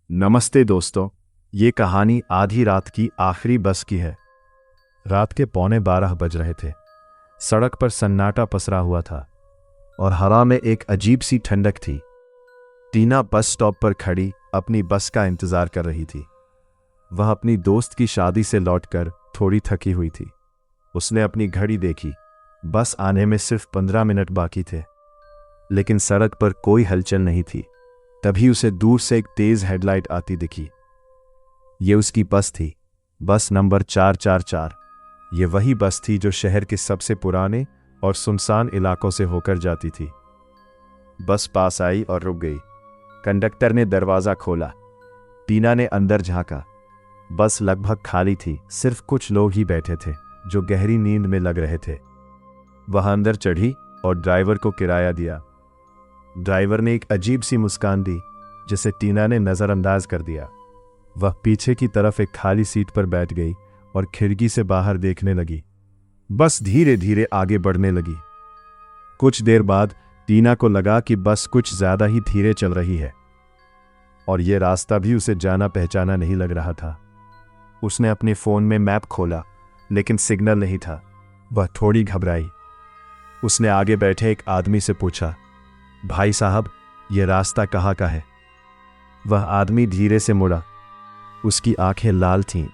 नमस्ते दोस्तों, ये कहानी आधी रात की आखिरी बस की है। रात के 11:15 बज रहे थे। सड़क पर सन्नाटा पसरा हुआ था और हवा में एक अजीब सी ठंडक थी। टीना बस स्टॉप पर खड़ी अपनी बस का इंतजार कर रही थी। वह अपनी दोस्त की शादी से लौटकर थोड़ी थकी हुई थी। उसने अपनी घड़ी देखी। बस आने में सिर्फ 15 मिनट बाकी थे, लेकिन सड़क पर कोई हलचल नहीं थी। तभी उसे दूर से एक तेज हेडलाइट आती दिखी। ये उसकी बस थी, बस नंबर 444। ये वही बस थी जो शहर के सबसे पुराने और सुनसान इलाकों से होकर जाती थी। बस पास आई और रुक गई। कंडक्टर ने दरवाज़ा खोला। टीना ने अंदर झांका। बस लगभग खाली थी, सिर्फ कुछ लोग ही बैठे थे जो गहरी नींद में लग रहे थे। वह अंदर चढ़ी और ड्राइवर को किराया दिया। ड्राइवर ने एक अजीब सी मुस्कान दी, जिसे टीना ने नज़रअंदाज कर दिया। वह पीछे की तरफ एक खाली सीट पर बैठ गई और खिड़की से बाहर देखने लगी। बस धीरे धीरे आगे बढ़ने लगी। कुछ देर बाद टीना को लगा कि बस कुछ ज़्यादा ही धीरे चल रही है और यह रास्ता भी उसे जाना पहचाना नहीं लग रहा था। उसने अपने फ़ोन में मैप खोला, लेकिन सिग्नल नहीं था। वह थोड़ी घबराई। उसने आगे बैठे एक आदमी से पूछा, भाई साहब, ये रास्ता कहाँ का है? वह आदमी धीरे से मुड़ा। उसकी आंखें लाल थीं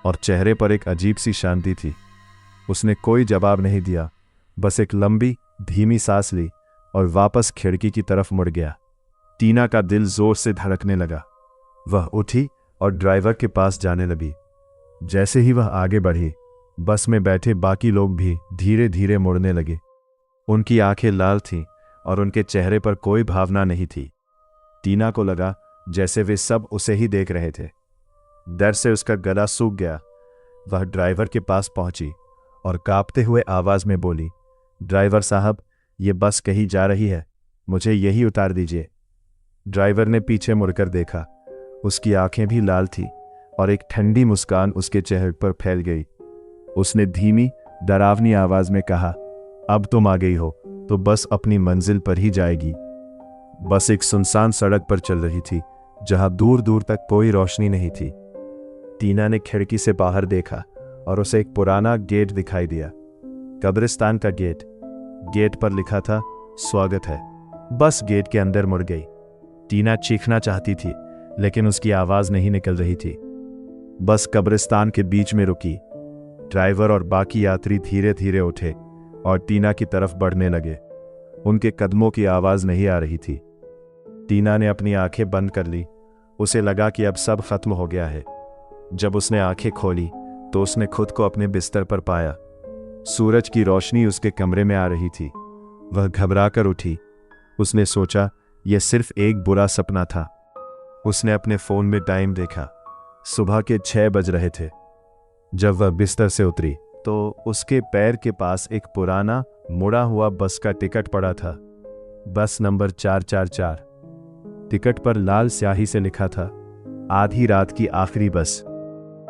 और चेहरे पर एक अजीब सी शांति थी। उसने कोई जवाब नहीं दिया, बस एक लंबी धीमी सांस ली और वापस खिड़की की तरफ मुड़ गया। टीना का दिल जोर से धड़कने लगा। वह उठी और ड्राइवर के पास जाने लगी। जैसे ही वह आगे बढ़ी, बस में बैठे बाकी लोग भी धीरे धीरे मुड़ने लगे। उनकी आंखें लाल थीं और उनके चेहरे पर कोई भावना नहीं थी। टीना को लगा जैसे वे सब उसे ही देख रहे थे। डर से उसका गला सूख गया। वह ड्राइवर के पास पहुंची और कांपते हुए आवाज में बोली, ड्राइवर साहब, ये बस कहीं जा रही है, मुझे यही उतार दीजिए। ड्राइवर ने पीछे मुड़कर देखा। उसकी आंखें भी लाल थी और एक ठंडी मुस्कान उसके चेहरे पर फैल गई। उसने धीमी डरावनी आवाज में कहा, अब तुम आ गई हो तो बस अपनी मंजिल पर ही जाएगी। बस एक सुनसान सड़क पर चल रही थी, जहां दूर दूर तक कोई रोशनी नहीं थी। टीना ने खिड़की से बाहर देखा और उसे एक पुराना गेट दिखाई दिया। कब्रिस्तान का गेट। गेट पर लिखा था, स्वागत है। बस गेट के अंदर मुड़ गई। टीना चीखना चाहती थी, लेकिन उसकी आवाज नहीं निकल रही थी। बस कब्रिस्तान के बीच में रुकी। ड्राइवर और बाकी यात्री धीरे धीरे उठे और टीना की तरफ बढ़ने लगे। उनके कदमों की आवाज नहीं आ रही थी। टीना ने अपनी आंखें बंद कर ली। उसे लगा कि अब सब खत्म हो गया है। जब उसने आंखें खोली तो उसने खुद को अपने बिस्तर पर पाया। सूरज की रोशनी उसके कमरे में आ रही थी। वह घबराकर उठी। उसने सोचा यह सिर्फ एक बुरा सपना था। उसने अपने फोन में टाइम देखा। सुबह के 6 बज रहे थे। जब वह बिस्तर से उतरी तो उसके पैर के पास एक पुराना मुड़ा हुआ बस का टिकट पड़ा था। Bus number 444। टिकट पर लाल स्याही से लिखा था, आधी रात की आखिरी बस।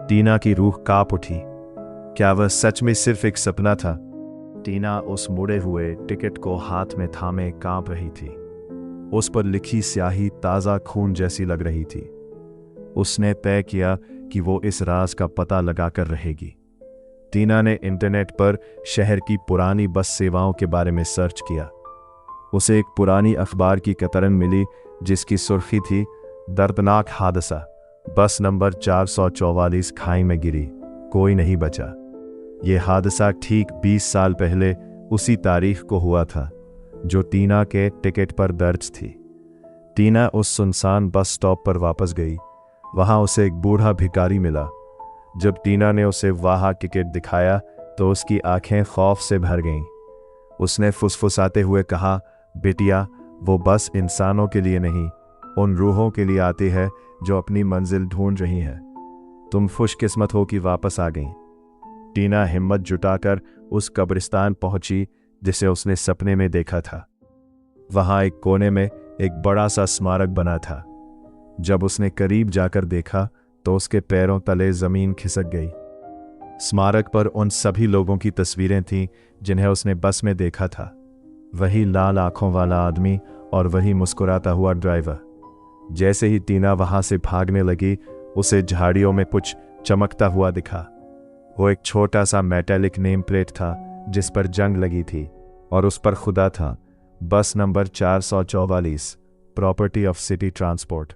टीना की रूह कांप उठी। क्या वह सच में सिर्फ एक सपना था? टीना उस मुड़े हुए टिकट को हाथ में थामे कांप रही थी। उस पर लिखी स्याही ताज़ा खून जैसी लग रही थी। उसने तय किया कि वो इस राज का पता लगाकर रहेगी। टीना ने इंटरनेट पर शहर की पुरानी बस सेवाओं के बारे में सर्च किया। उसे एक पुरानी अखबार की कतरन मिली जिसकी सुर्खी थी, दर्दनाक हादसा, बस नंबर 444 खाई में गिरी, कोई नहीं बचा। यह हादसा ठीक 20 साल पहले उसी तारीख को हुआ था जो टीना के टिकट पर दर्ज थी। टीना उस सुनसान बस स्टॉप पर वापस गई। वहां उसे एक बूढ़ा भिखारी मिला। जब टीना ने उसे वहां टिकट दिखाया तो उसकी आंखें खौफ से भर गईं। उसने फुसफुसाते हुए कहा, बेटिया, वो बस इंसानों के लिए नहीं, उन रूहों के लिए आती है जो अपनी मंजिल ढूंढ रही हैं। तुम खुशकिस्मत हो कि वापस आ गईं। टीना हिम्मत जुटाकर उस कब्रिस्तान पहुंची जिसे उसने सपने में देखा था। वहां एक कोने में एक बड़ा सा स्मारक बना था। जब उसने करीब जाकर देखा तो उसके पैरों तले जमीन खिसक गई। स्मारक पर उन सभी लोगों की तस्वीरें थीं जिन्हें उसने बस में देखा था। वही लाल आंखों वाला आदमी और वही मुस्कुराता हुआ ड्राइवर। जैसे ही टीना वहां से भागने लगी, उसे झाड़ियों में कुछ चमकता हुआ दिखा। वो एक छोटा सा मेटालिक नेम प्लेट था जिस पर जंग लगी थी और उस पर खुदा था bus number 444, property of city transport.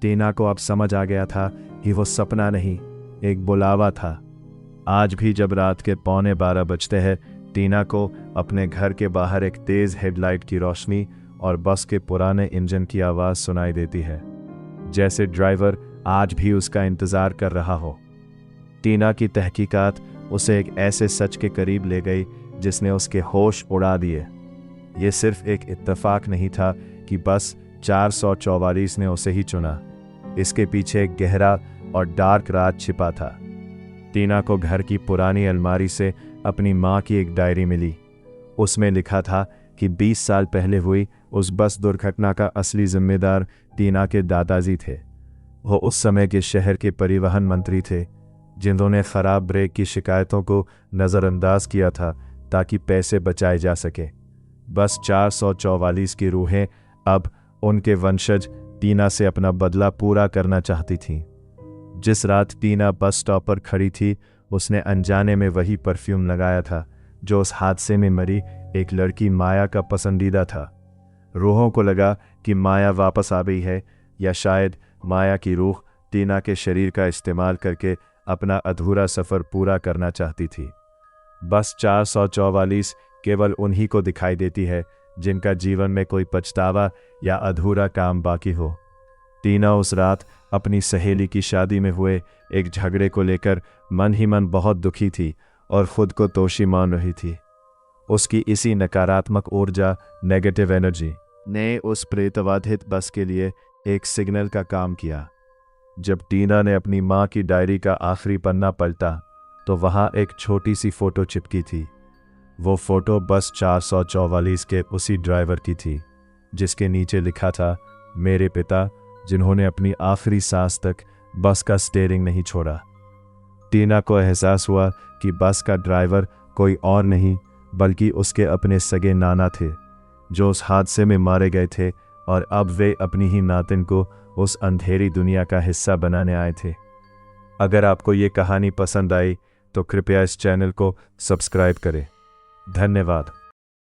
Tina को अब समझ आ गया था कि वो सपना नहीं, एक बुलावा था। आज भी जब रात के 11:15 बजते हैं, टीना को अपने घर के बाहर एक तेज हेडलाइट की रोशनी और बस के पुराने इंजन की आवाज़ सुनाई देती है, जैसे ड्राइवर आज भी उसका इंतज़ार कर रहा हो। टीना की तहकीकात उसे एक ऐसे सच के करीब ले गई जिसने उसके होश उड़ा दिए। ये सिर्फ एक इत्तेफाक नहीं था कि बस 444 ने उसे ही चुना, इसके पीछे एक गहरा और डार्क राज छिपा था। टीना को घर की पुरानी अलमारी से अपनी माँ की एक डायरी मिली। उसमें लिखा था कि 20 साल पहले हुई उस बस दुर्घटना का असली जिम्मेदार टीना के दादाजी थे। वो उस समय के शहर के परिवहन मंत्री थे, जिन्होंने खराब ब्रेक की शिकायतों को नज़रअंदाज किया था ताकि पैसे बचाए जा सके। बस 444 की रूहें अब उनके वंशज टीना से अपना बदला पूरा करना चाहती थीं। जिस रात टीना बस स्टॉप पर खड़ी थी, उसने अनजाने में वही परफ्यूम लगाया था जो उस हादसे में मरी एक लड़की माया का पसंदीदा था। रूहों को लगा कि माया वापस आ गई है, या शायद माया की रूह टीना के शरीर का इस्तेमाल करके अपना अधूरा सफ़र पूरा करना चाहती थी। बस 444 केवल उन्हीं को दिखाई देती है जिनका जीवन में कोई पछतावा या अधूरा काम बाकी हो। टीना उस रात अपनी सहेली की शादी में हुए एक झगड़े को लेकर मन ही मन बहुत दुखी थी और खुद को दोषी मान रही थी। उसकी इसी नकारात्मक ऊर्जा, नेगेटिव एनर्जी, ने उस प्रेतवाधित बस के लिए एक सिग्नल का काम किया। जब टीना ने अपनी माँ की डायरी का आखिरी पन्ना पलटा तो वहाँ एक छोटी सी फोटो चिपकी थी। वो फोटो बस 444 के उसी ड्राइवर की थी जिसके नीचे लिखा था, मेरे पिता, जिन्होंने अपनी आखिरी सांस तक बस का स्टीयरिंग नहीं छोड़ा। टीना को एहसास हुआ कि बस का ड्राइवर कोई और नहीं बल्कि उसके अपने सगे नाना थे, जो उस हादसे में मारे गए थे और अब वे अपनी ही नातिन को उस अंधेरी दुनिया का हिस्सा बनाने आए थे। अगर आपको ये कहानी पसंद आई तो कृपया इस चैनल को सब्सक्राइब करें। धन्यवाद।